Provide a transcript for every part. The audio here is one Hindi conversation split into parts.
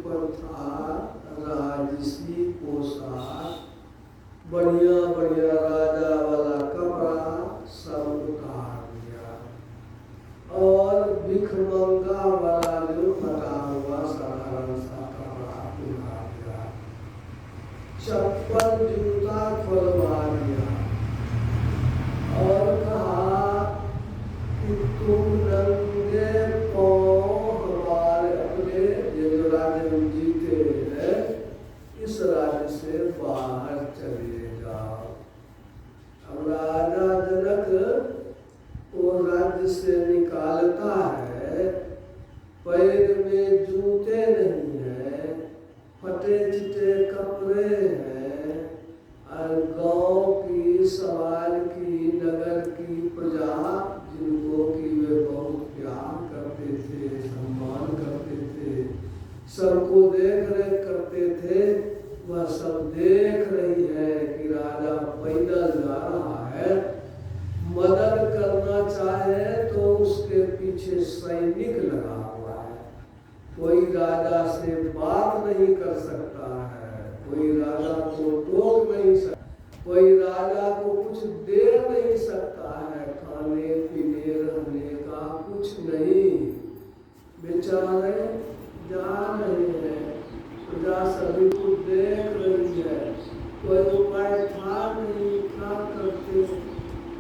ऊपर था राजसी पोशाक, बढ़िया बढ़िया राजा वाला कपड़ा सब उतार दिया और भिखमंगा वाला जो फटा हुआ साधारण सा कपड़ा उतार दिया, चप्पल जूता खुलवा दिया और कहा कि तुम नंगे पांव हमारे अपने जो राज्य में जीते हैं इस राज्य से बाहर चले जाओ। अब राजा जनक वो राज्य से निकालता है, पैर में जूते नहीं है, फटे चिटे कपड़े हैं और गांव की समाज की नगर की प्रजा जिनको कि वे बहुत प्यार करते थे, सम्मान करते थे, सबको देख रेख करते थे, वह सब देख रही है कि राजा पैदल जा रहा है, मदद करना चाहे तो उसके पीछे सैनिक लगा हुआ है, कोई राजा से बात नहीं कर सकता है, कोई राजा को टोक नहीं सकता, कोई राजा को कुछ दे नहीं सकता है, खाने पीने रहने का कुछ नहीं, बेचारे जा रहे हैं, प्रजा सभी को देख रही है, कोई उपाय था नहीं, क्या करते।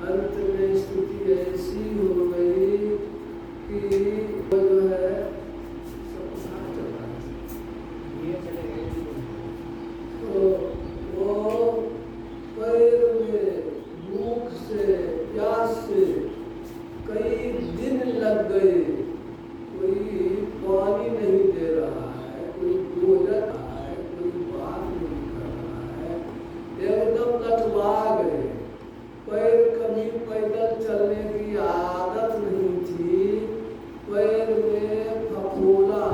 अंत में स्थिति ऐसी हो गई कि वो जो है तो वो पैर में भूख से प्यास से कई दिन लग गए, कोई पानी नहीं दे रहा है, कोई भोजन रहा है, कोई बात नहीं कर रहा है, एकदम लटवा गए। पैर कभी पैदल चलने की आदत नहीं थी, पैर में फफूला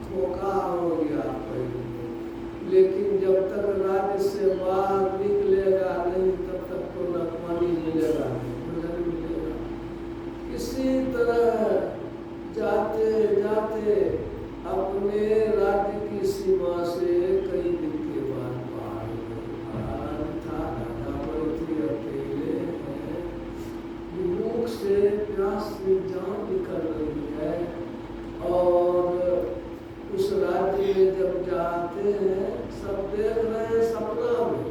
फोका हो गया पैर में, लेकिन जब तक राज्य से बाहर निकलेगा नहीं तब तक तो न पानी मिलेगा नहीं, भोजन मिलेगा। इसी तरह जाते जाते अपने राज्य की सीमा से कई दिन के बाद पार था, राजा बड़ी थी, अकेले हैं, भूख से प्यास से जान निकल रही है और उस राज्य में जब जाते हैं सब देख रहे हैं सपना में,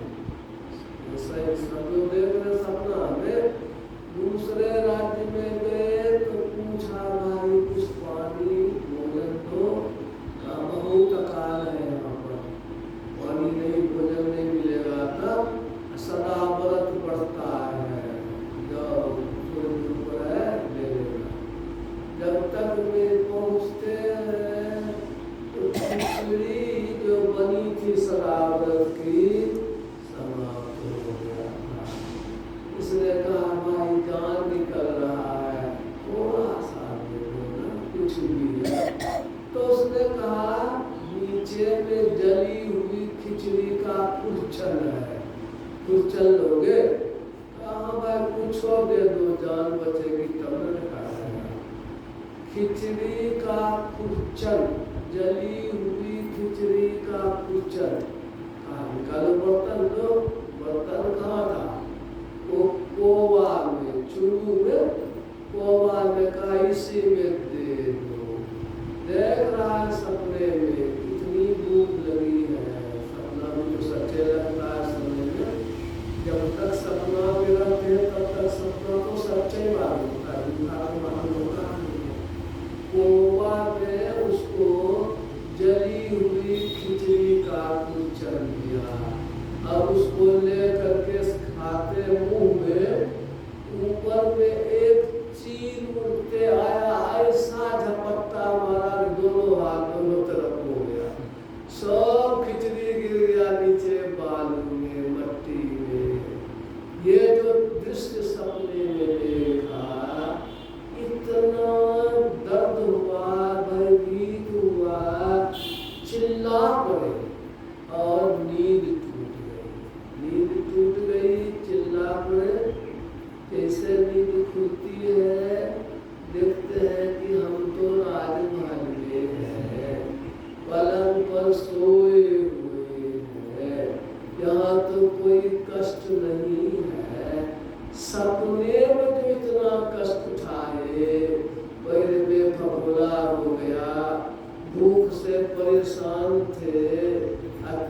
सब लोग देख रहे हैं सपना में, दूसरे राज्य में गए तो पूछा भाई कुछ पानी भोजन तो बहुत अकाल है, यहाँ पर पानी नहीं भोजन नहीं मिलेगा, तब सदा व्रत बढ़ता है, जब ऊपर है ले लेगा। जब तक वे पहुँचते हैं तो खिचड़ी जो बनी थी सदा व्रत की समाप्त हो गया था। उसने कहा भाई जान निकल रहा है, थोड़ा सा दे दो ना, कुछ भी है। तो उसने कहा नीचे में जली हुई खिचड़ी का कुचल है, कुचल लोगे? कहा भाई कुछ दे दो, जान बचेगी तब न खाएगा। खिचड़ी का कुचल, जली हुई खिचड़ी का कुचल, निकालो बर्तन दो, बर्तन कहाँ था? वो कोवा में, चुरू में, कोवा में का इसी में दे दो। देख रहा है सपने में कितनी भूख लगी है, सपना भी तो सच्चे लगता है समय में, जब तक सपना में रहते हैं तब तक सपना तो सच्चे मालूम होता है, झूठा मालूम होता नहीं है। कोवा में उसको जली हुई खिचड़ी का कुचल दिया, अब उसको ले करके खाते मुंह में, ऊपर में एक चील उड़ते आया, ऐसा झपट्टा मारा दोनों हाथ दोनों तरफ हो गया, सब खिचड़ी गिर गया नीचे बालू में, मट्टी में। ये जो दृश्य सपने में देखा, इतना दर्द हुआ, भयभीत हुआ, चिल्ला पड़े और नींद टूट गई, नींद टूट गई, चिल्ला पड़े। कैसे नींद खुलती है? देखते हैं कि हम तो राजमहल में हैं, पलंग पर पर सोए हुए हैं, यहाँ तो कोई कष्ट नहीं है। सपने में जो इतना कष्ट उठाए, पैर में फफोला हो गया, भूख से परेशान थे,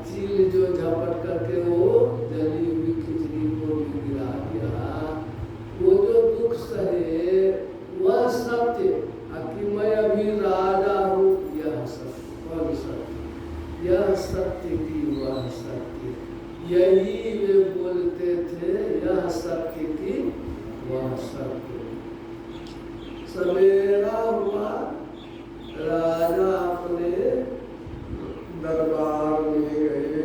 चील जो झपट करके वो जली हुई खिचड़ी को भी गिरा दिया, वो जो दुख सहे वह सत्य कि मैं अभी राजा हूँ, यह सत्य। कौन सत्य? यह सत्य की वह सत्य, यही वे बोलते थे, यह सत्य की वह सत्य। सवेरा हुआ, राजा अपने दरबार में गए।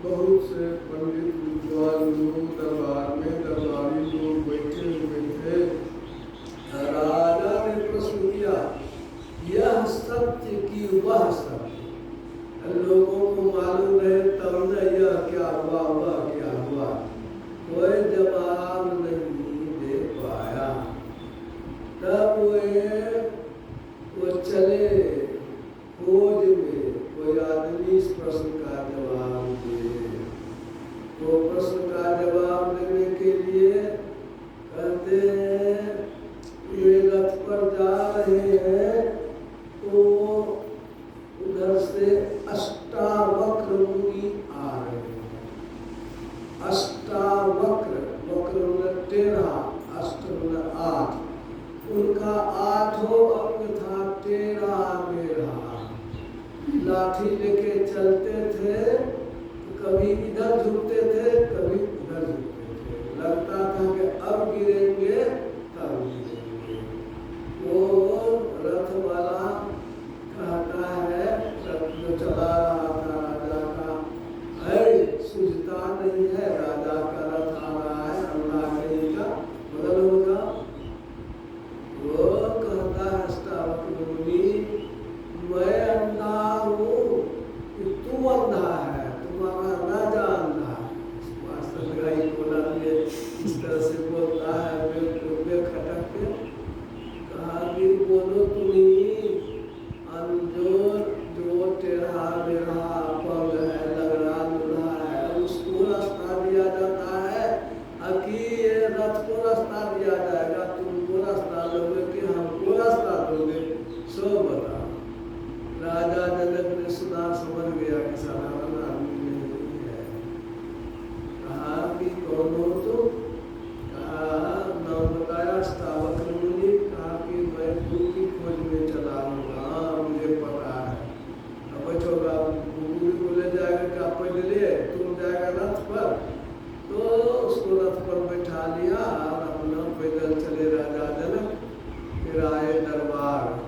बहुत से पंडित विद्वान लोग दरबार में, दरबारी लोग बैठे हुए थे। राजा ने प्रश्न किया, यह सत्य की वह सत्य। लोगों को मालूम रहे तब न यह क्या हुआ, वह क्या हुआ, कोई जवाब नहीं दे पाया। तब वो चले खोज में, कोई आदमी इस प्रश्न का जवाब दे। तो प्रश्न का जवाब देने के लिए कहते हैं, ये रथ पर जा रहे हैं तो उधर से अष्टावक्र मुनि आ रहे हैं। अष्टावक्र, वक्र मतलब टेढ़ा, अष्ट मतलब 8, उनका 8 अंग था टेढ़ा मेढ़ा। लाठी लेके चलते थे, कभी इधर झुकते थे, कभी उधर झुकते थे। लगता था कि अब गिरेंगे तब गिरेंगे। वो रथ वाला कहता है, रथ जो चला रहा था राजा का, है सूझता नहीं है, राजा का रथ आ रहा है, अल्लाह कहीं का बदल होगा। वो कहता है अष्टावक्र मुनि, मैं अंधा हूँ कि तू अंधा है, तुम्हारा राजा अंधा है। बोला इस तरह से बोलता है, वे खटक के कहा कि बोलो तुम्ही, अंजोर जो टेढ़ा मेढ़ा पग है, लगड़ा लुढ़ा है, उसको रास्ता दिया जाता है कि ये रथ को रास्ता दिया जाएगा, तुमको रास्ता दोगे कि हमको रास्ता दोगे, सो बताओ। राजा जनक ने सुना, समझ गया कि साधारण आदमी नहीं है। कहा कि कौन हो तुम? कहा नाम बताया, अष्टावक्र मुनि। कहा कि मैं गुरु की खोज में चला हूँ। हाँ मुझे पता है। अब बचोगा, गुरु को ले जाएगा क्या पैदल, तुम जाएगा रथ पर, तो उसको रथ पर बैठा लिया और अपना पैदल चले राजा जनक। फिर आए दरबार।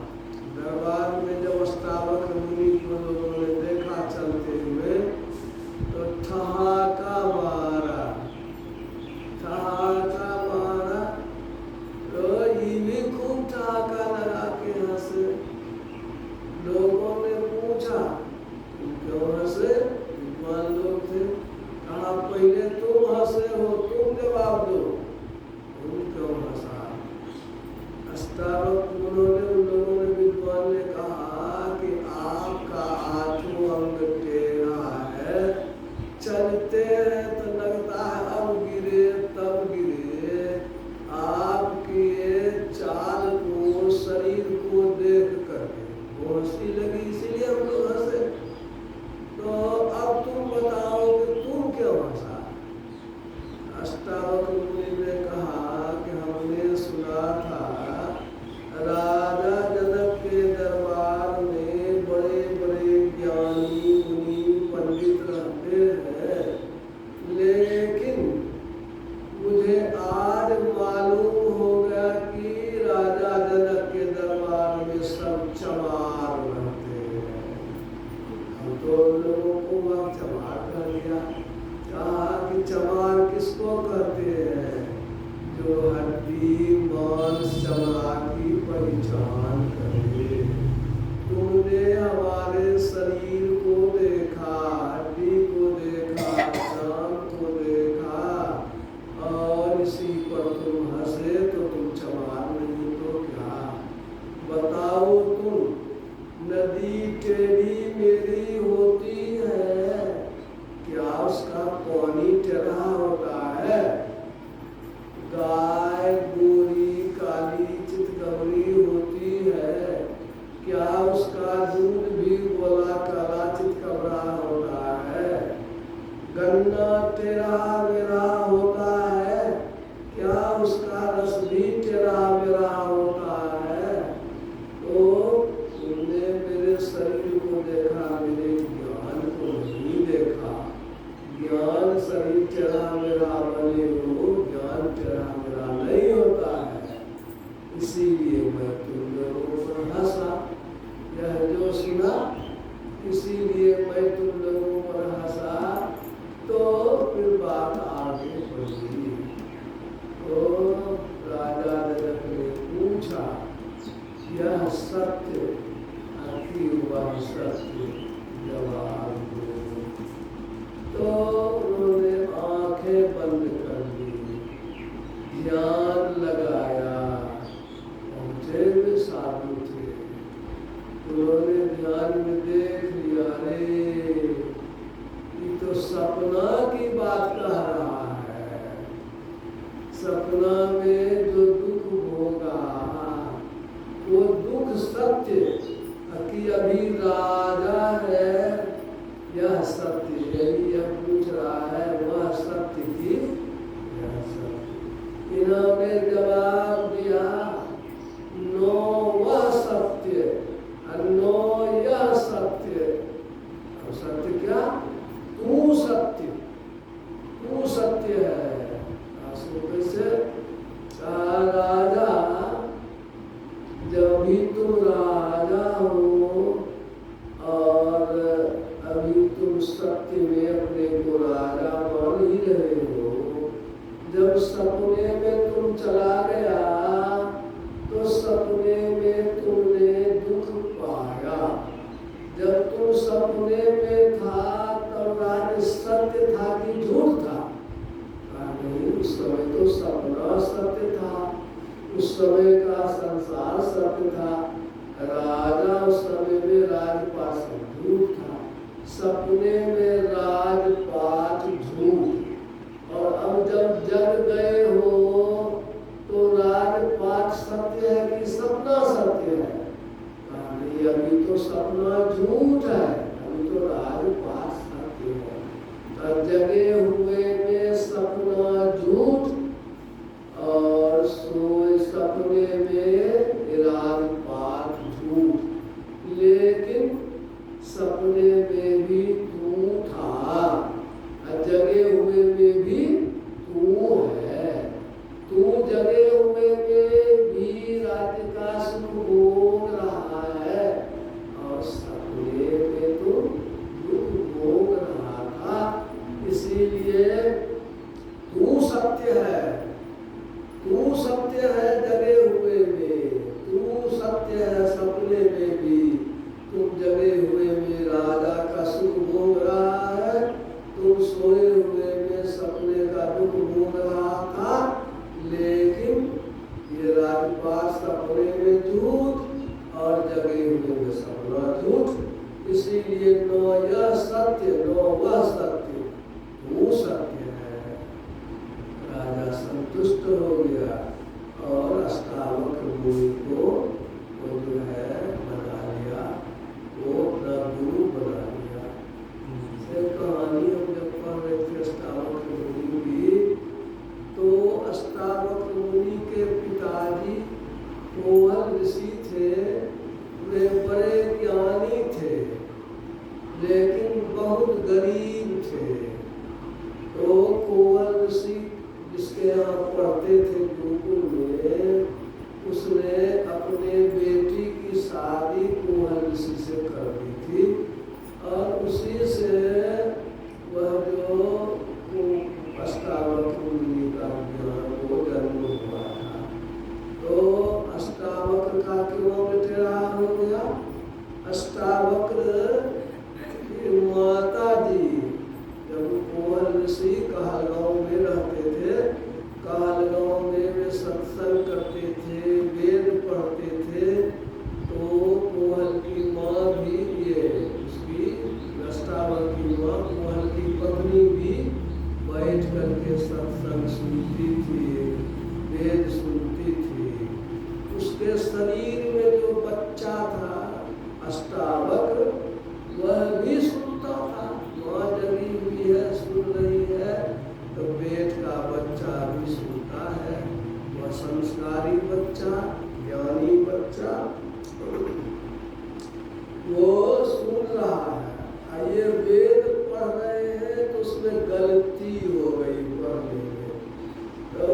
दरबार में जब अष्टावक्र मुनि को लोगों ने देखा चलते हुए, तो ठहाका मारा, ठहाका मारा। तो ये भी खूब ठहाका लगा के हंसे। लोगों ने पूछा तुम क्यों हंसे? विद्वान लोग थे। कहा पहले तुम हंसे हो, तुम जवाब दो, तुम क्यों हंसा? अष्टावक्र उन्होंने, उन लोगों ने, विद्वान ने कहा कि आपका 8वां अंग टेढ़ा है, चलते हैं तो लगता है अब गिरे तब गिरे। आपके चाल को, शरीर को देख करके हंसी लगी, इसीलिए हम लोग हंसे। तो अब तुम बताओ कि तुम क्यों हंसा? अष्टावक्र मुनि ने कहा कि हमने सुना था राजा जनक के दरबार में बड़े बड़े ज्ञानी मुनि पंडित रहते हैं, लेकिन मुझे आज मालूम हो गया कि राजा जनक के दरबार में सब चमार रहते हैं। हम तो लोगों को वह चमार कर दिया। कहा कि चमार किसको कहते हैं? जो हड्डी मांस चमड़ा की पहचान करे। तुमने हमारे शरीर को देखा, हड्डी को देखा, जान को देखा, और इसी पर तुम हंसे, तो तुम चमार नहीं तो क्या? बताओ तुम, नदी टेढ़ी मेरी हो इसलिए मैं तुम लोगों पर हंसा तो फिर बात आगे बढ़ी। तो राजा जनक ने पूछा, यह सत्य आखिर वह सत्य जवाब दो। तो उन्होंने आंखें बंद कर दी, ध्यान लगाया। पहुंचे वे साधु थे, उन्होंने ध्यान में देख लिया, अरे ये तो सपना की बात कह रहा है। सपना में जो दुख होगा वो दुख सत्य कि अभी राजा है, यह सत्य यही यह पूछ रहा है, वह सत्य की यह सत्य। इन्होंने जवाब दिया, नो वह सत्य नो यह सत्य। और सत्य क्या? तू सत्य, तू सत्य है। कैसे? राजा, जब भी तुम राजा हो और अभी तुम सत्य में अपने को राजा मान ही रहे हो, जब सपने में तुम चला गया तो सपने में तुमने दुख पाया। जब तुम सपने में था तब राज सत्य था कि झूठ था? नहीं, उस समय तो सपना सत्य था, उस समय का संसार सत्य था। राजा उस समय में राजपाट झूठ था, सपने में राजपाट झूठ। और अब जब जग गए हो तो राजपाट सत्य है कि सपना सत्य है? नहीं, अभी तो सपना झूठ है, अभी तो राजपाट सत्य है। अब जगे हुए में सपना झूठ और सोए सपने में राजपाट झूठ। लेकिन सपने में भी तू था, जगे हुए में भी तू है। तू जगे हुए में भी राज्य का सुख भोग रहा है और सपने में तो दुख भोग रहा था। इसीलिए तू सत्य है, तू सत्य है जगे हुए में, तू सत्य है सपने में भी। तुम जगे हुए में राजा का सुख भोग रहा है, तुम सोए हुए में सपने का दुख भोग रहा था। लेकिन ये राजपाट सपने में झूठ और जगे हुए में सपना झूठ। इसीलिए नो यह सत्य नो वह सत्य, तू सत्य है। राजा संतुष्ट हो गया और अष्टावक्र मुनि को वो जो है बना लिया, वो अपना गुरु बना लिया। कहानी हम जब पढ़ रहे थे अष्टावक्र मुनि की, तो अष्टावक्र मुनि के पिताजी कोवल ऋषि थे। वे बड़े ज्ञानी थे लेकिन बहुत गरीब थे। तो कोवल ऋषि जिसके यहाँ पढ़ते थे गुरुकुल में, उसने अपने बेटी की शादी कोवल ऋषि से कर दी थी और उसी से वह जो अष्टावक्र मुनि का ज्ञान वो जन्म हुआ था। तो अष्टावक्र का क्यों बेटेरा हो गया? अष्टावक्र की माता जी जब कोवल ऋषि कहलगांव में रहते थे, कहलगांव में वे सत्संग करते थे, वेद पढ़ते थे। तो कोवल की माँ भी, ये उसकी अष्टावक्र की माँ कोवल की पत्नी भी बैठ करके सत्संग सुनती थी, वेद सुनती थी। उसके शरीर में जो बच्चा था अष्टावक्र, वह भी सुनता था। माँ जगी हुई है, सुन रही है, तो पेट का बच्चा भी सुनता है। वह संस्कारी बच्चा, ज्ञानी बच्चा, वो सुन रहा है। ये वेद पढ़ रहे हैं तो उसमें गलती हो गई पढ़ने में, तो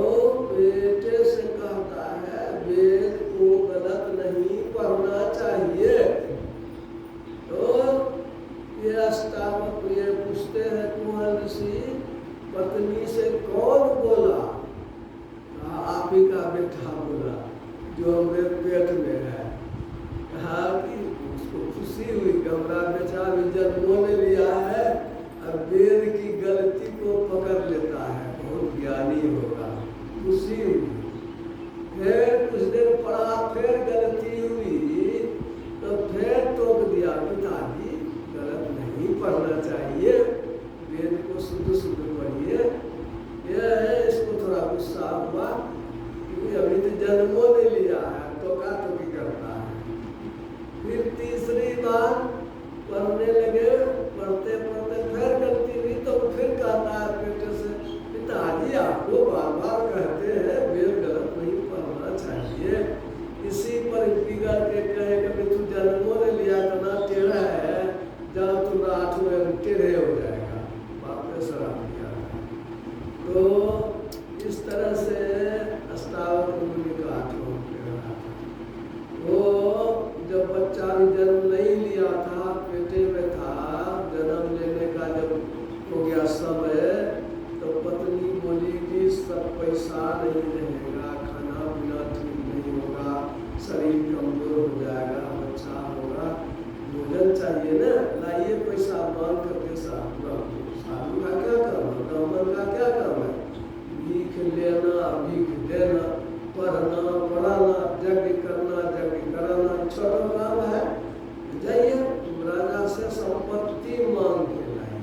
अष्टावक ये पूछते हैं कुंवर ऋषि, पत्नी से कौन बोला? आप ही का बेटा बोला जो मेरे पेट में है। कहा कि उसको खुशी हुई कि हमारा बेटा भी जन्मों ने लिया है, अब वेद की गलती को पकड़ लेता है, बहुत ज्ञानी होगा। खुशी हुई। फिर कुछ देर पढ़ा, फिर गलती हुई तो फिर टोक दिया, पिताजी गलत नहीं पढ़ना चाहिए, वेद को शुद्ध शुद्ध पढ़िए। यह है, इसको थोड़ा गुस्सा हुआ क्योंकि अभी तो जन्मों ने लिया है, टोका टोकी करता है। फिर तीसरी बार पढ़ने लगे, पढ़ते पढ़ते फिर गलती हुई तो फिर कहता है बेटे से, पिताजी आपको बार बार कहते हैं वेद गलत नहीं पढ़ना चाहिए। इसी पर बिगड़ के कहे कभी तू जन्मों ने लिया करना टेढ़ा है, जब तुम 8 में टेढ़े हो जाएगा। बाप ने शराब दिया। तो इस तरह से अष्टावक्र मुनि का आचरण रहा था। वो जब बच्चा भी जन्म नहीं लिया था, पेटे में था, जन्म लेने का जब हो गया समय, तो पत्नी बोली कि सब पैसा नहीं रहेगा, खाना पीना ठीक नहीं होगा, शरीर कमजोर हो जाएगा, बच्चा होगा, भोजन चाहिए ना, लाइए पैसा मांग करके साधु का क्या काम है, ब्राह्मण का क्या काम है? भीख लेना, भीख देना, पढ़ना पढ़ाना, यज्ञ करना, यज्ञ कराना, छोटा काम है। जाइए राजा से संपत्ति मांग के लाइए।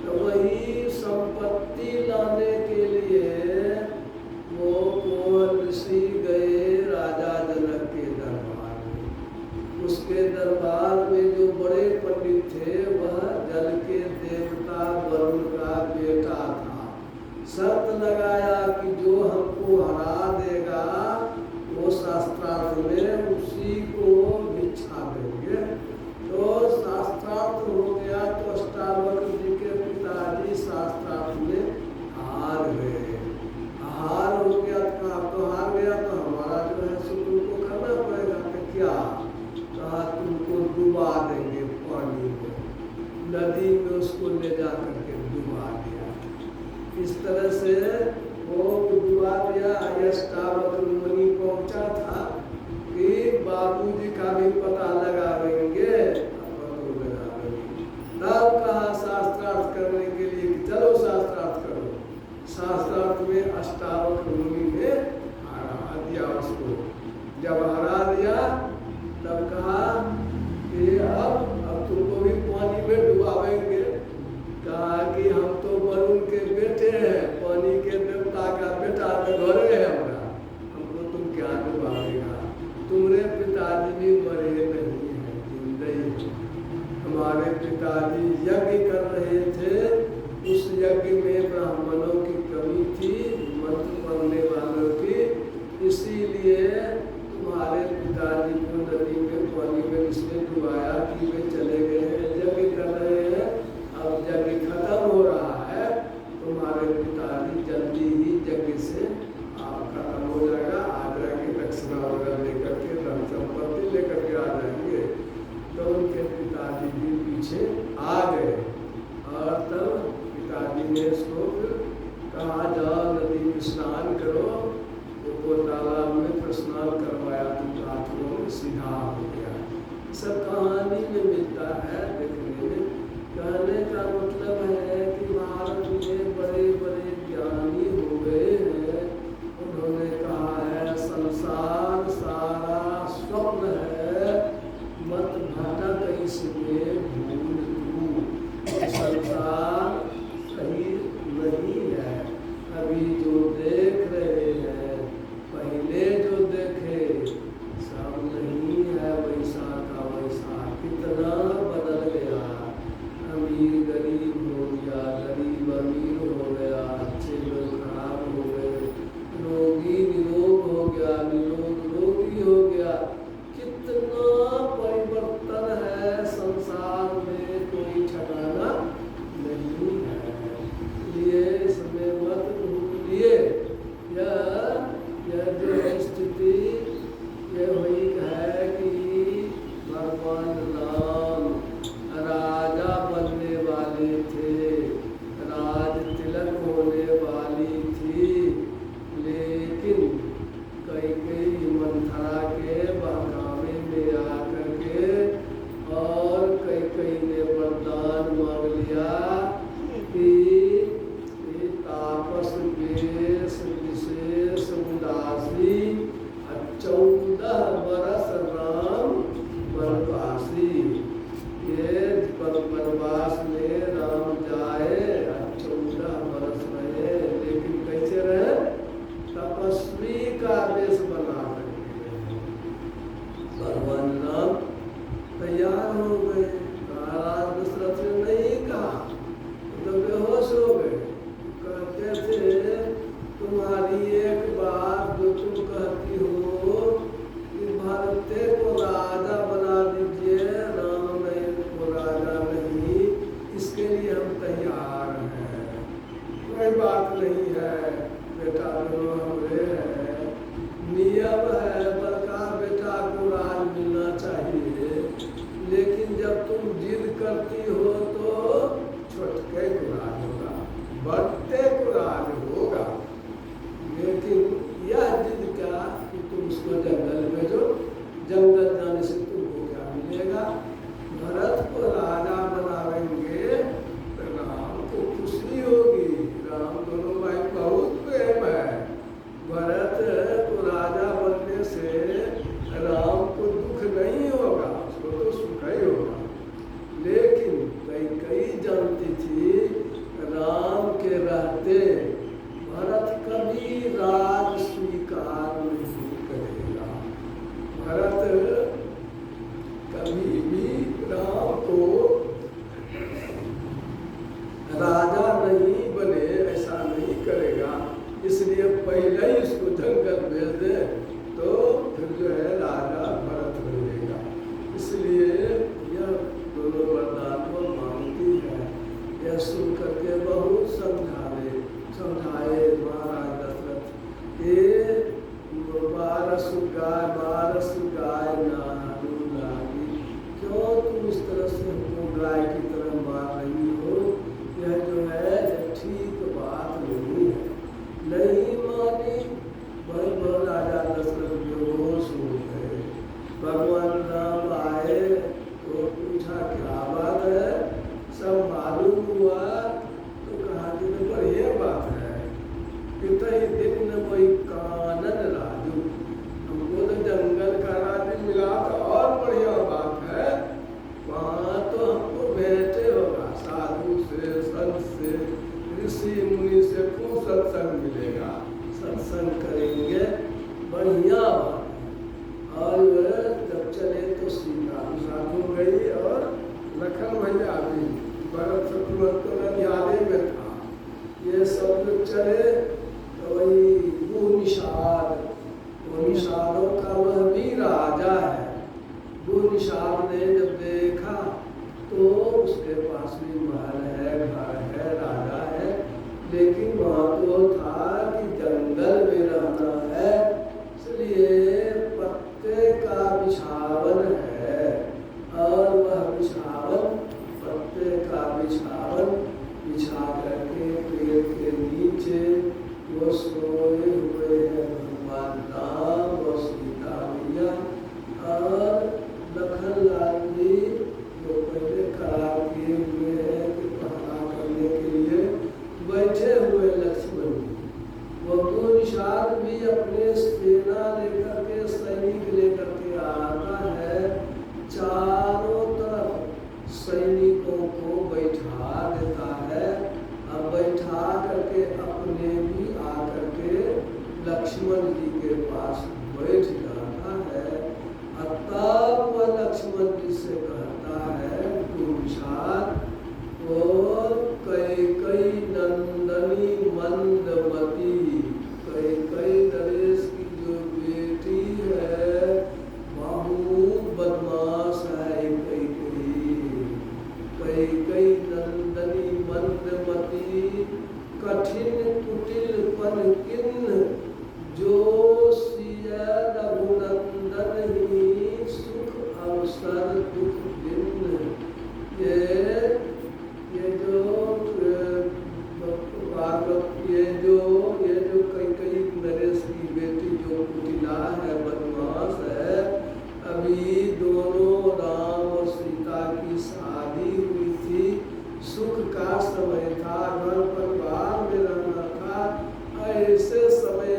तो वही संपत्ति लाने के लिए वो कुंवर ऋषि गए राजा जनक के दरबार में। उसके दरबार में जो बड़े पंडित थे वह जल के देवता वरुण का बेटा था। शर्त लगाया कि जो हमको हरा देगा वो शास्त्रार्थ में उसी को भिक्षा देंगे। तो शास्त्रार्थ हो गया तो अष्टावक्र जी के पिताजी शास्त्रार्थ में हार गए। हार हो गया तो आपको हार गया तो हमारा जो है सो तुमको करना पड़ेगा। कि क्या? कहा तुमको डुबा देंगे पानी में, नदी में उसको ले जा करके डुबा दिया। इस तरह से वो डुबा दिया। अष्टावक्र मुनि पहुंचा था कि बाबूजी का भी पता लगावेंगे, तब कहा शास्त्रार्थ करने के लिए कि चलो शास्त्रार्थ करो। शास्त्रार्थ में अष्टावक्र मुनि ने हरा दिया उसको। जब हरा दिया तब कहा कि अब तुमको भी पानी में डुबावेंगे। कहा कि हम तो वरुण के बेटे हैं, पानी के देवता का बेटा तो घरे है हमारा, हमको तुम क्या डुबाएगा? तुम्हारे पिताजी भी मरे नहीं है, जिंदे ही। हमारे पिताजी यज्ञ कर रहे थे, उस यज्ञ में ब्राह्मणों की कमी थी, मंत्र पढ़ने वालों की, इसीलिए तुम्हारे पिताजी को नदी में पानी में इसलिए डुबाया कि वे चले गए हैं, यज्ञ कर रहे हैं। अब यज्ञ खत्म हो रहा है, तुम्हारे पिताजी जल्दी ही यज्ञ से खत्म हो जाएगा, आ जाएंगे, दक्षिणा वगैरह लेकर के, धन संपत्ति लेकर के आ जाएंगे। तो उनके पिताजी भी पीछे आ गए और तब पिताजी ने इसको कहा जाओ नदी में स्नान करो। वो तालाब में फिर स्नान करवाया तो हाथों में सीधा हो गया। सब कहानी में मिलता है देखने में। कहने का मतलब है कि भारत में बड़े बड़े ज्ञानी हो गए हैं। उन्होंने कहा है संसार सारा स्वप्न है, मत भटक इसमें भूल तू। संसार सही नहीं है। अभी जो देख रहे हैं, पहले जो देखे सब नहीं है वैसा का वैसा। कितना बदल गया। कोई बात नहीं है, बेटा दोनों हमरे हैं। नियम है बड़का बेटा को राज मिलना चाहिए, लेकिन जब तुम जिद करती हो तो छोटके को राज होगा, बड़ते को राज होगा। लेकिन यह जिद क्या कि तुम उसको जंगल भेजो, जंगल जाने से तुमको क्या मिलेगा? भरत को राजा बनावेंगे, राम को खुशी होगी। राम दोनों भाई बहुत प्रेम है। भरत को राजा बनने से राम को दुख नहीं होगा, उसको तो सुख ही होगा। लेकिन कई जानती थी राम के रहते भरत कभी राज स्वीकार नहीं करेगा। भरत कभी भी राम को राजा नहीं बने ऐसा नहीं करेगा, इसलिए पहले ही उसको जंगल भेज दे तो फिर जो है राजा भरत बनेगा। इसलिए यह दोनों वरदान को मानती है। यह सुन करके बहुत समझाए महाराज दशरथ ये बारस गाय नानू लागी, क्यों तुम इस तरह से हमको गाय की तरह मार रही हो? यह जो है ठीक बात नहीं है। नहीं मानी भाई, राजा दशरथ बेहोश हो गए। भगवान राम आए तो पूछा क्या बात है? सब मालूम हुआ तो कहा कि बढ़िया बात है, कितने दिन न वही कानन राजू, हमको तो जंगल का राज मिला तो और बढ़िया बात है। वहाँ तो हमको बेटे होगा, साधु से, संत से, ऋषि मुनि से खूब सत्संग मिलेगा, सत्संग करेंगे, बढ़िया बात है। और जब चले तो सीता भी साथ हो गई और लखन भैया भी, भरत शत्रुघ्न न्यायालय में था। ये सब लोग चले तो वही वो निषादों का वह भी राजा है। वो निषाद ने जब देखा तो उसके पास भी महल है, घर है, राजा है, लेकिन वहाँ तो था कि जंगल में रहना है, इसलिए पत्ते का बिछावन है। और वह बिछावन, पत्ते का बिछावन बिछा करके पेड़ के नीचे वो सोए हुए हैं भगवान राम और सीता मैया। और लखन लाल जी जो पहले करार किए हुए हैं कि पहरा करने के लिए बैठे हुए लक्ष्मण जी, वो निषाद भी अपने सेना लेकर के, सैनिक लेकर के आता है। चारों तरफ सैनिकों को बैठा देता है। अब बैठा करके अपने भी आकर के लक्ष्मण जी के पास बैठ जाता है। तब वह लक्ष्मण जी से कहता है और कई नंदनी मंदमती, कई नरेश की जो बेटी है बहुत बदमाश है। कई नंदनी मंदमती, कठिन कुटिल पन किन्न, जो सिया रघुनंदन ही सुख अवसर दुख दिन। ये जो कई नरेश की बेटी जो कुटिला है, बदमाश है, अभी दोनों राम और सीता की शादी हुई थी, सुख का समय था, घर परिवार में रहना था। ऐसे समय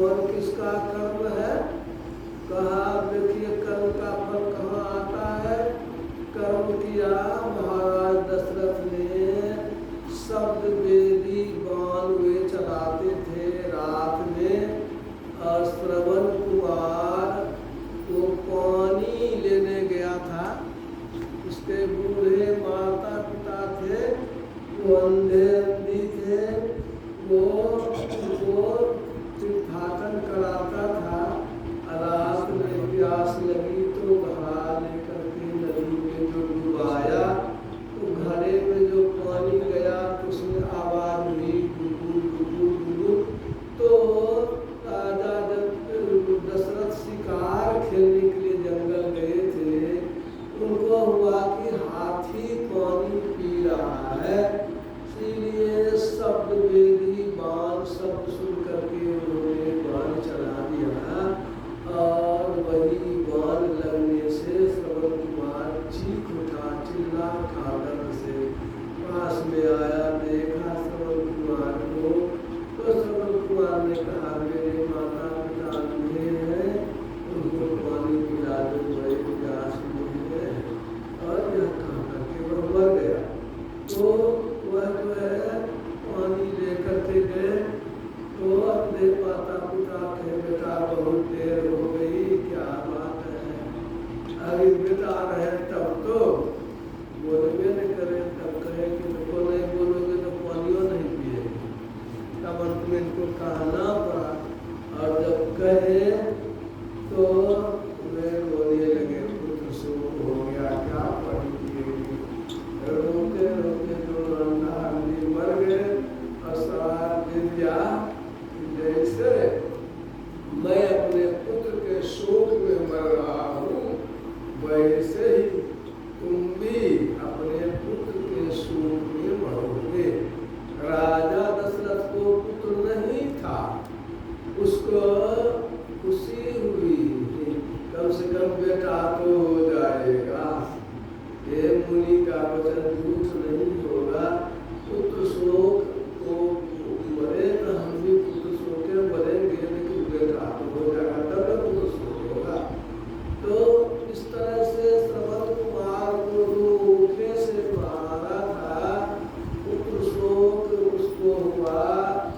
कौन किसका कर्म है? कहा देखिए कर्म का फल कहाँ आता है? कर्म किया महाराज दशरथ ने, शब्द वेदी बाण वे चलाते थे रात में। और श्रवण कुमार वो पानी लेने गया था, उसके बूढ़े माता पिता थे, वो अंधे अंधी थे, वो तीर्थाटन कराता था। रात में प्यास लगी तो घड़ा लेकर के नदी में जो डुबाया, तो घड़े में जो पानी गया तो उसमें आवाज हुई गुगुल गुगुल गुगुल। तो राजा दशरथ शिकार खेलने के लिए जंगल गए थे, उनको हुआ कि हाथी पानी पी रहा है, इसीलिए शब्द वेदी बाण शब्द सुन करके उन्होंने बाण चला दिया। और वही बाण लगने से श्रवण कुमार चीख उठा, चिल्ला उठा दर्द से। पास में आया, देखा श्रवण कुमार को, तो श्रवण कुमार ने कहा मेरे माता पिता अंधे हैं, उनको पानी पिला दो, बड़े प्यास में है। और यह कहा करके वह मर गया। तो वह जो है पानी लेकर के गए, तो अपने माता पिता के बेटा बहुत देर हो गई, क्या बात है, अभी बेटा रहे तब तो बोलबे नहीं करे, तब कहे कि देखो नहीं बोलोगे तो पानियों नहीं पिएगी। तब अंत में इनको कहना पड़ा, और जब कहे तो वे बोलने लगे पुत्र शोक हो गया, क्या पानी पिएगी। रोते रोते जो अंधा अंधी मर गए। और सवाल दिया जैसे मैं अपने पुत्र के शोक में मर रहा हूँ, वैसे ही तुम भी अपने पुत्र के शोक में मरोगे। राजा दशरथ को पुत्र नहीं था, उसको खुशी हुई, कम से कम बेटा तो हो जाएगा, ये मुनि का वचन झूठ नहीं होगा। पुत्र शोक को मरे तो हम भी पुत्र शोक के मरेंगे, लेकिन बेटा तो हो जाएगा, तब पुत्र शोक होगा। तो इस तरह से श्रवण कुमार को जो ऊँटे से मारा था, पुत्र शोक उसको हुआ,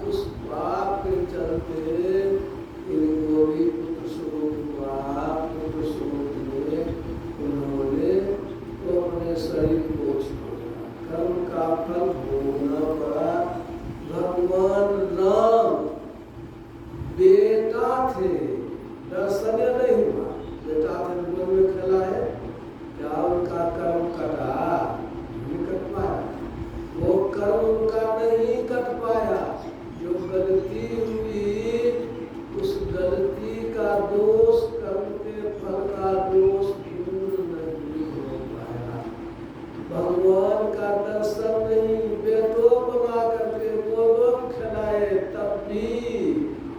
उस पाप के चलते इनको भी पुत्र शोक हुआ। पुत्र शोक में उन्होंने तो अपने शरीर को छोड़ा, कर्म का फल भोगना पड़ा। भगवान राम बेटा थे, दर्शन नहीं हुआ, बेटा थे वन में खेला है, क्या उनका कर्म कटा? नहीं कट पाया, वो कर्म उनका नहीं कट पाया। जो गलती हुई उस गलती का दोष, कर्म के फल का दोष दूर नहीं हो पाया। भगवान का दर्शन नहीं, बेटों बना करके गोलोक खिलाए, तब भी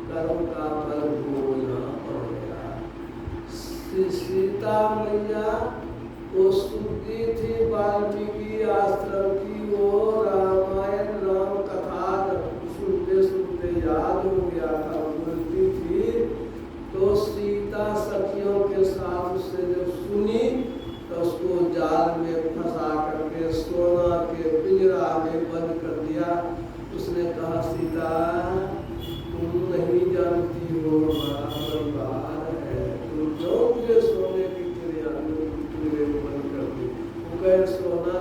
कर्म का फल भोगना पड़ गया। सीता मैया वो सुनती थी वाल्मीकि आश्रम की, वो रामायण राम कथा सुनते सुनते याद हो गया था, बोलती थी। तो सीता सखियों के साथ उससे जब सुनी तो उसको जाल में फंसा करके सोना के पिंजरा में बंद कर दिया। उसने कहा सीता तुम नहीं जानती हो हमारा परिवार है, तुम जो मुझे सोने की पिंजरे में बंद कर दी। वो कहे सोना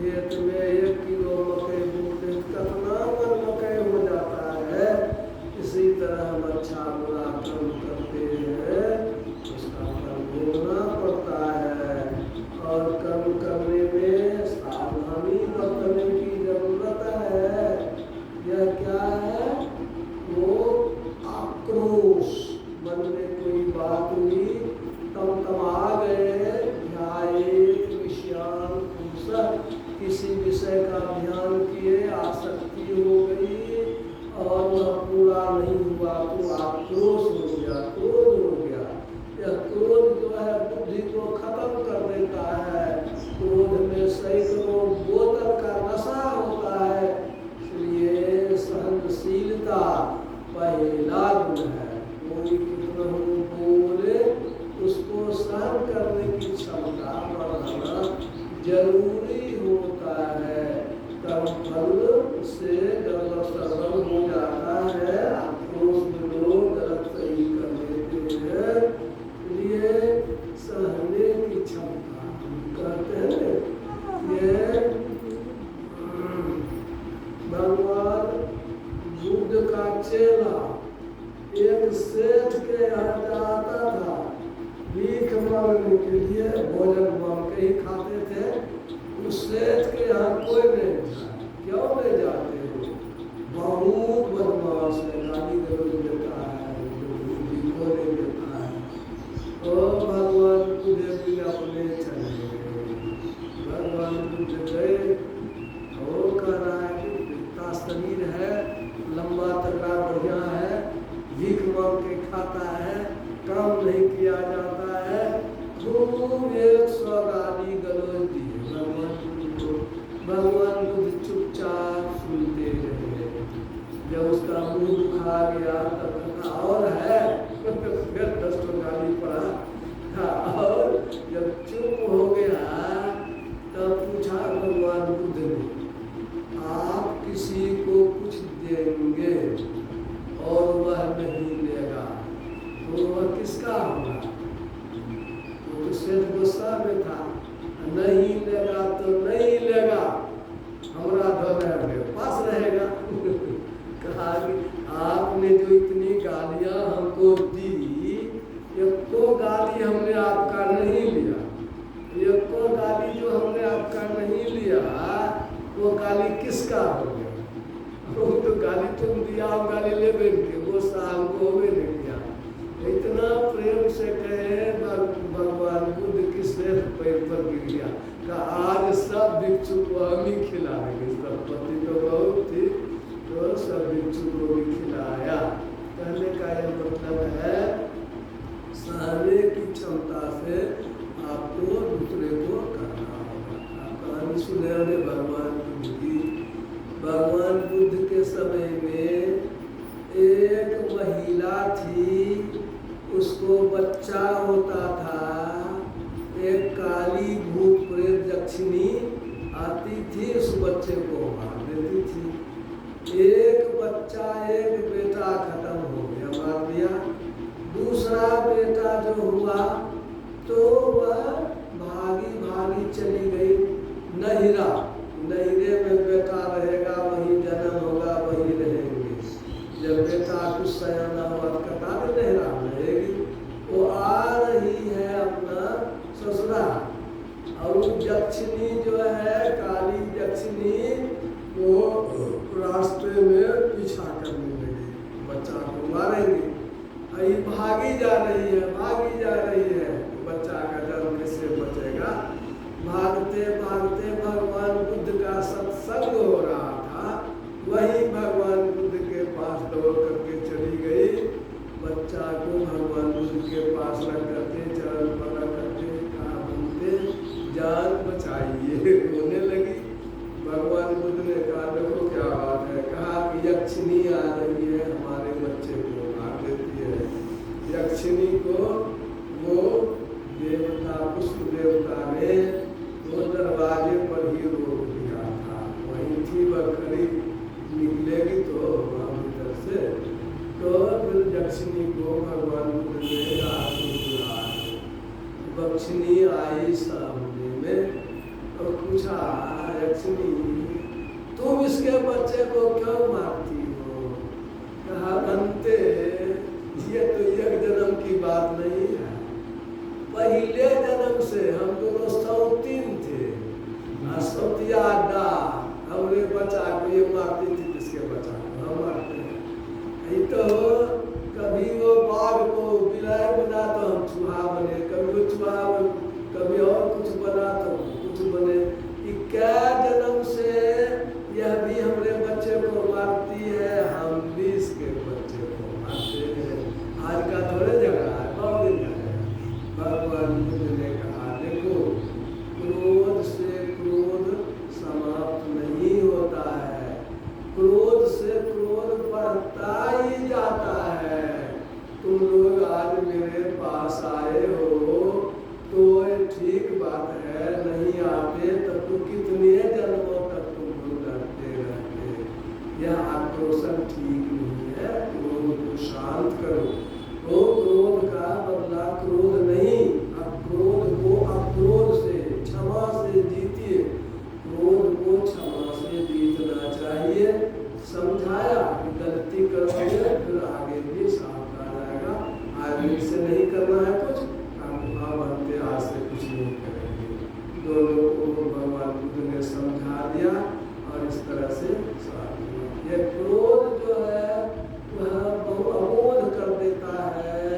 खेत में 1 किलो मकई बोते कितना मन मकई हो जाता है। इसी तरह हम अच्छा बुरा कर्म करते हैं, उसका फल भोगना पड़ता है। और कर्म करने में सावधानी बरतने की जरूरत है। यह क्या है? वो आक्रोश, मन में कोई बात हुई, तमा गए, ध्यायेत विषयान् पुंसः, किसी विषय का ध्यान किए, आसक्ति हो गई और वह पूरा नहीं हुआ तो आक्रोश हो गया, क्रोध हो गया। यह क्रोध जो है बुद्धि को खत्म कर देता है। क्रोध में सैकड़ों बोतल का नशा होता है। इसलिए सहनशीलता पहला गुण है। कोई कितना बोले उसको सहन करने की क्षमता बढ़ाना जरूरी होता है। कर्म फल से जब सरल हो जाता है, आक्रोश में लोग गलत सही कर देते हैं। इसलिए सहने की क्षमता कहते हैं। ये भगवान बुद्ध का चेला एक सेठ के यहाँ जाता था भीख मांगने के लिए। भोजन मांग के ही खाते थे। उस सेठ के यहाँ कोई नहीं था। क्यों नहीं जाते हो? बहुत बदमाश है, गाली गलौज देता है, भीखो नहीं देता है। तो भगवान बुद्ध भी अपने चले गए। भगवान बुद्ध गए, वो कह रहा है कि इतना शरीर है, लंबा तगड़ा बढ़िया है, भीख मांग के खाता है, काम नहीं किया जाता है, खूब 100 गाली गलौज दिए भगवान को। भगवान बुद्ध चुपचाप सुनते रहे। जब उसका मुंह दुखा गया तब कहा और है, फिर 10 गाली पड़ा। और जब चुप हो गया तब पूछा भगवान बुद्ध ने, आप किसी को कुछ देंगे और वह नहीं लेगा तो वह किसका होगा? तो सेठ गुस्सा में था, नहीं लेगा तो नहीं लेगा, हमारा धन है मेरे पास रहेगा। कहा कि आपने जो इतनी गालियां हमको दी, एको गाली हमने आपका नहीं लिया। एको गाली जो हमने आपका नहीं लिया, वो गाली किसका हो गया? वो तो गाली तुम दिया, हम गाली ले बैठे, वो शाम को भी नहीं दिया। इतना प्रेम से कहे भगवान बुद्ध किसने पैर पर गिर गया। कहा आज सब भिक्षु को हम ही खिलाएंगे। सब पति तो बहुत थी, तो सब भिक्षु को भी खिलाया। कहने का यह मतलब है सहने की क्षमता से आपको दूसरे को करना होगा। आप कहानी सुने होंगे भगवान बुद्ध की। भगवान बुद्ध के समय में एक महिला थी, उसको बच्चा होता था। एक काली भूत प्रेत यक्षिणी आती थी, उस बच्चे को मार देती थी। एक बच्चा, एक बेटा खत्म हो गया, मार दिया। दूसरा बेटा जो हुआ तो वह भागी भागी चली गई नहिरा। नहिरे में बेटा रहेगा, वही जन्म होगा, वही रहेंगे। जब बेटा कुछ सयाना हुआ तो कटा भी नहिरा रहेगी। वो आ रही है अपना ससुराल, और यक्षिणी जो है, काली यक्षिणी, वो रास्ते में पीछा करने लगी, बच्चा को मारेंगे। अभी भागी जा रही है, भागी जा रही है, बच्चा का जन्म कैसे बचेगा? भागते भागते भगवान बुद्ध का सत्संग हो रहा था, वही भगवान बुद्ध के पास दौड़ करके चली गई। बच्चा को भगवान बुद्ध के पास रख करके चरण पर रख करके कहा, बोलते जान बचाइए, रोने लगी। भगवान बुद्ध ने कहा देखो क्या बात है। कहा कि यक्षिणी आ रही है, हमारे बच्चे को मार देती है। यक्षिणी को वो देवता, पुष्प देवता ने वो दरवाजे पर ही रोक दिया था। वहीं थी वह खड़ी, निकलेगी तो भीतर से। तो फिर यक्षिणी को भगवान बुद्ध ने यक्षिणी आई सामने में और पूछा, लक्ष्मी तुम इसके बच्चे को क्यों मारती हो? कहा बनते ये तो एक जन्म की बात नहीं है, पहले जन्म से हम दोनों सौतीन थे। सौतिया अड्डा हमरे बच्चा को ये मारती थी, किसके बच्चा को हम मारते हैं। ये तो कभी वो बाघ को बिलाय बना तो हम चूहा बने, कभी वो चूहा कभी और कुछ बना तो कुछ बने। क्या जन्म से यह भी हमरे बच्चे को मारती है, हम भी इसके बच्चे को मारते हैं। आज का थोड़े झगड़ा है, बहुत दिन झगड़ा। भगवान बुद्ध ने कहा देखो, क्रोध से क्रोध समाप्त नहीं होता है, क्रोध से क्रोध बढ़ता ही जाता है। तुम लोग आज मेरे पास आए हो तो ठीक बात है, नहीं आते तब तो कितने जन्मों तक तुम लोग लड़ते रहते। यह आक्रोशन ठीक नहीं है, क्रोध को शांत करो। वो क्रोध का बदला क्रोध नहीं, अब क्रोध को अक्रोध से क्षमा से जीतिए। क्रोध को क्षमा से जीतना चाहिए। समझाया गलती करोगे फिर आगे भी साफ आ जाएगा, आगे से नहीं करना है कुछ, बनते आज से कुछ नहीं करेंगे। दोनों को भगवान बुद्ध ने समझा दिया और इस तरह से साथ दिया। ये क्रोध जो है वह बहुत अबोध कर देता है,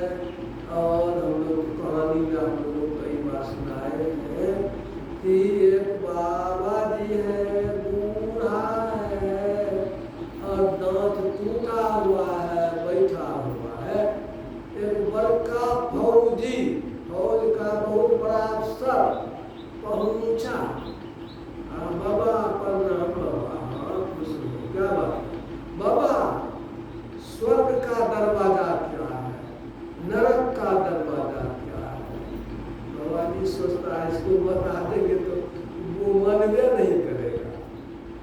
और हम लोग कहानी में हम लोग कई बार सुनाए हैं कि एक बाबा जी है, बूढ़ा है और दांत टूटा हुआ है, बैठा हुआ है। एक बड़का फौजी, फौज का बहुत बड़ा अफसर पहुंचा। बाबा प्रणाम बाबा। हाँ खुश हो, क्या बात बाबा? स्वर्ग का दरवाजा क्या है, नरक का दरवाजा क्या है? बाबा जी सोचता है इसको बता देंगे तो वो मनवे नहीं करेगा।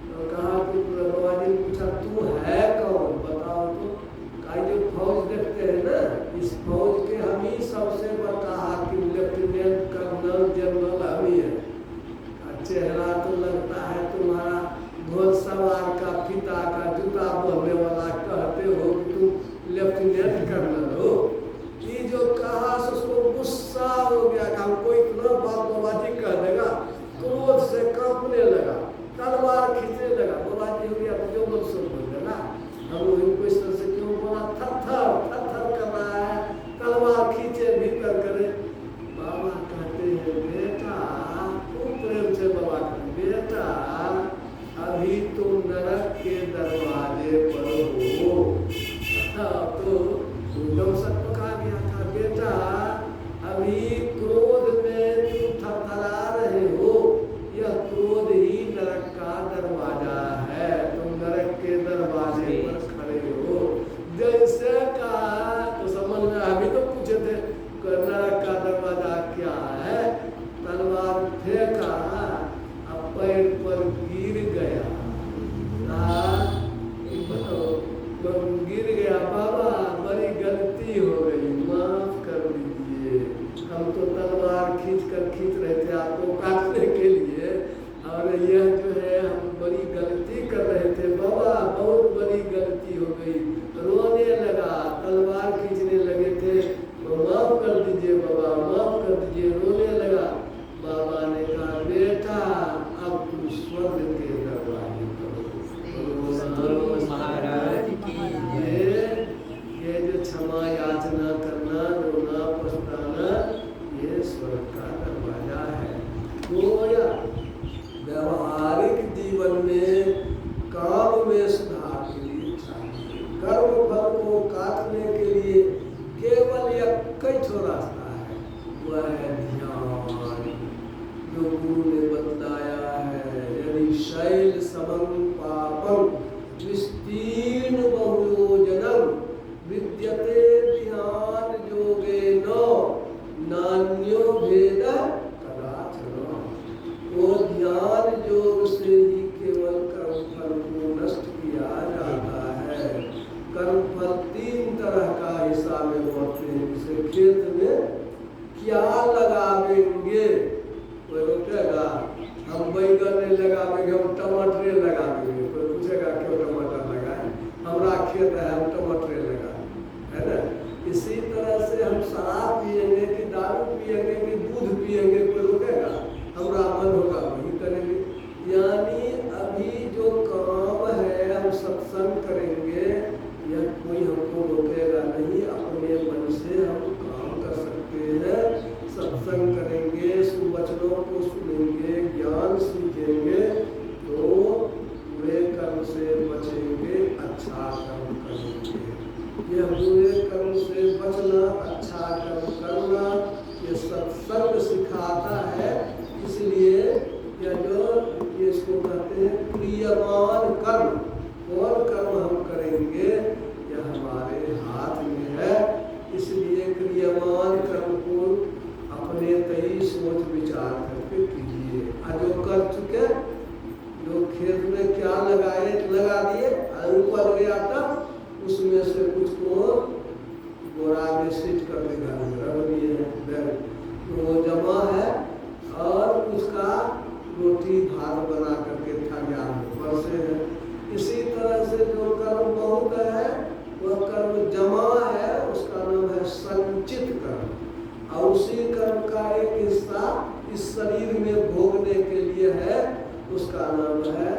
तो कहा कि बाबा जी ने पूछा तू है कौन, बताओ तो। कहा जो फौज देखते हैं ना, इस फौज के हम ही सबसे बड़ा हाकिम, लेफ्टिनेंट कर्नल जनरल हम ही है। चेहरा तो लगता है तुम्हारा घोड़सवार का पिता का जूता बोलने वाला, कहते हो कि तुम लेफ्टिनेंट कर्नल हो। ये जो कहा उसको गुस्सा हो गया कि हमको इतना बात बाबाजी कह देगा, क्रोध से कांपने लगा, तलवार खींचने लगा। बाबाजी हो गया जो लोग सुन बोल देना, हम इनको इस तरह से क्यों बोला, थर थर कर रहा है, तलवार खींचे भीतर करे। बाबा कहते हैं बेटा, खूब प्रेम से बाबा कहते बेटा अभी तुम नरक के दरवाजे पर हो। तो एकदम सब पका गया था, बेटा अभी क्रोध में तुम थरथरा रहे हो, यह क्रोध ही नरक का दरवाजा है, तुम नरक के दरवाजे पर खड़े हो। जैसे कहा तो समझ में, अभी तो पूछे थे नरक का दरवाजा क्या है, तलवार फेंका, अब पैर पर गिर गया, गिर गया। बाबा बड़ी गलती हो गई, माफ कर दीजिए, हम तो तलवार खींच रहे थे आपको काटने के लिए, और यह जो है हम बड़ी गलती कर रहे थे बाबा, बहुत बड़ी गलती हो गई। रोने लगा, तलवार खींचने लगे थे, तो माफ कर दीजिए बाबा, माफ कर दीजिए, रोने लगा। बाबा ने कहा बेटा अब तुम स्वर्ग के दरवाजे महाराज की ये जो क्षमा याचना करना, रोना पछताना, ये स्वर्ग का दरवाजा है। तो व्यावहारिक जीवन में काम में सुधार के लिए चाहिए, कर्म फल को काटने के लिए केवल एक ही रास्ता है, वह है ध्यान, जो गुरु ने बतलाया है। यदि शैल समं पापम विस्तीर्ण बहुयोजनम विद्यते ध्यान योगेन नान्यो भेद कदाचन। वो ध्यान योग से ही केवल कर्म फल को नष्ट किया जाता है। कर्म फल तीन तरह का हिस्सा में होते हैं, जैसे खेत में क्या लगावेंगे, कोई रोकेगा, हम हम बैगन नहीं लगाएंगे, हम टमाटर लगाएंगे। कोई पूछेगा क्यों टमाटर लगाए, हमारा खेत है, हम टमाटर लगाए, है ना। इसी तरह से हम शराब पिएंगे कि दारू पिएंगे कि दूध पिएंगे, कोई रोकेगा? हमारा मन होगा वही करेंगे। यानी अभी जो काम है हम सत्संग करेंगे, यह कोई हमको रोकेगा नहीं, अपने मन से हम काम कर सकते हैं। सत्संग करेंगे, सुवचनों को सुनेंगे, ज्ञान सीखेंगे तो बुरे कर्म से बचेंगे, अच्छा कर्म करेंगे। यह बुरे कर्म से बचना, अच्छा कर्म करना, ये सत्संग सिखाता है। इसलिए यह जो इसको कहते हैं क्रियमान कर्म, कौन कर्म हम करेंगे यह हमारे हाथ में है। इसलिए क्रियमान कर्म को अपने तय सोच विचार करके कीजिए। आज जो कर चुके, जो खेत में क्या लगाए लगा दिए, ऊपर गया तब उसमें से कुछ को बोरा में सीट कर देगा, रख दिए हैं, वो जमा है, और उसका रोटी भात बना करके खा बरसे हैं। इसी तरह से जो कर्म बहुत है वह कर्म जमा है, उसका नाम है संचित कर्म। और उसी कर्म का एक हिस्सा इस शरीर में भोगने के लिए है, उसका नाम है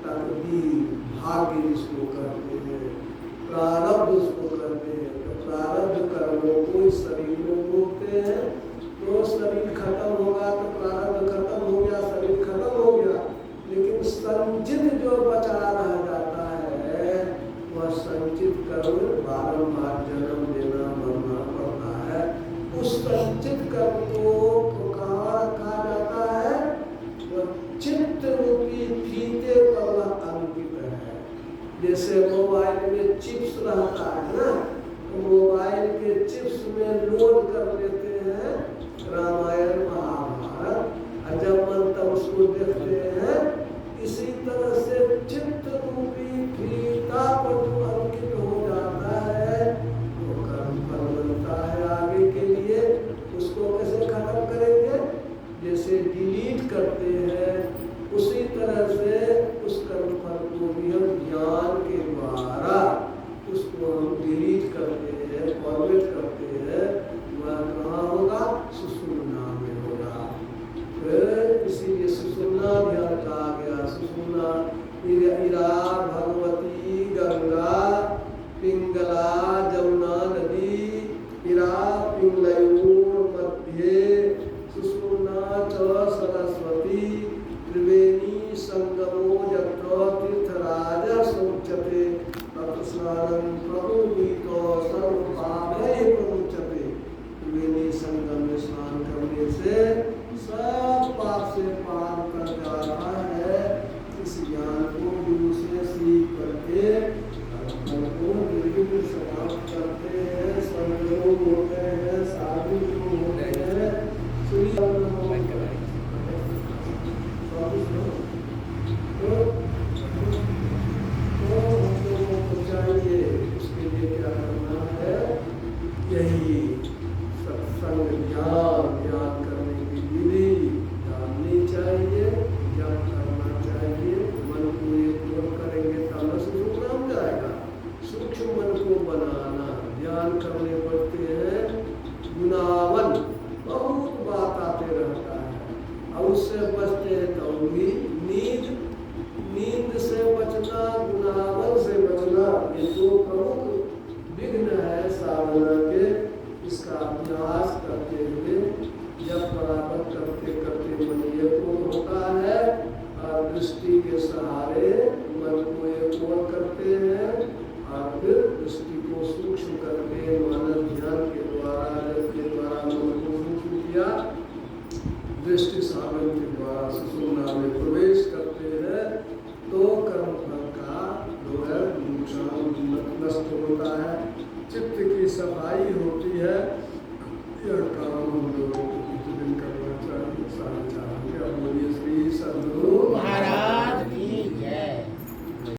तकदीर, भाग्य जिसको कहते हैं, प्रारब्ध उसको कहते हैं। तो प्रारब्ध कर्मों को इस शरीर में भोगते हैं, तो शरीर खत्म होगा तो प्रारब्ध खत्म हो गया, शरीर खत्म हो गया। लेकिन संचित जो बचा रह जाता है वह संचित कर्म बारंबार जन्म देना मरना पड़ता है। उस संचित कर्म को कहाँ रखा जाता है? वह चित्त रूपी फीते पर वह अंकित है। जैसे मोबाइल में चिप्स रहता है ना, तो मोबाइल के चिप्स में लोड कर लेते हैं रामायण महाभारत, और जब मन तब उसको देखते हैं। इसी तरह से चित्त रूपी फीता पर जो अंकित हो जाता है वो कर्म फल बनता है आगे के लिए। उसको कैसे खत्म करेंगे? जैसे डिलीट करते हैं, उसी तरह से उस कर्म फल को भी हम ज्ञान के द्वारा उसको हम डिलीट करते हैं, फॉरवर्ड करते हैं। वह कहाँ होगा? सुषुम्ना में होगा। इसीलिए सुषुम्ना ध्यान कहा गया। सुषुम्ना इरा भगवती गंगा पिंगला जमुना नदी, इरा पिंगलयोर मध्य सुषुम्ना च सरस्वती, त्रिवेणी संगमो यत्र तीर्थराज समुच्यते, तत्र स्नानं प्रभुमीतो सर्वपापैः प्रमुच्यते। त्रिवेणी संगम में स्नान करने से सब पाप से पार कर जाता है। इस ज्ञान को गुरु से सीख करके मन को निर्विघ्न समाप्त करते हैं। संयोग होते हैं, साधु होते हैं। चाहिए उसके लिए क्या करना है? यही सत्संग ज्ञान करने की विधि जाननी चाहिए, ज्ञान करना चाहिए। मन को एक ओर करेंगे तब सूक्ष्म हो जाएगा। सूक्ष्म मन को बनाना, ध्यान करने पड़ते हैं। गुनावन बहुत बात आते रहता है, और उससे बचते हैं तो भी नींद से बचना, गुनावन से बचना, ये दो प्रमुख विघ्न है साधना के। इसका अभ्यास करते हुए जब बराबर करते करते मन ये होता है, और दृष्टि के सहारे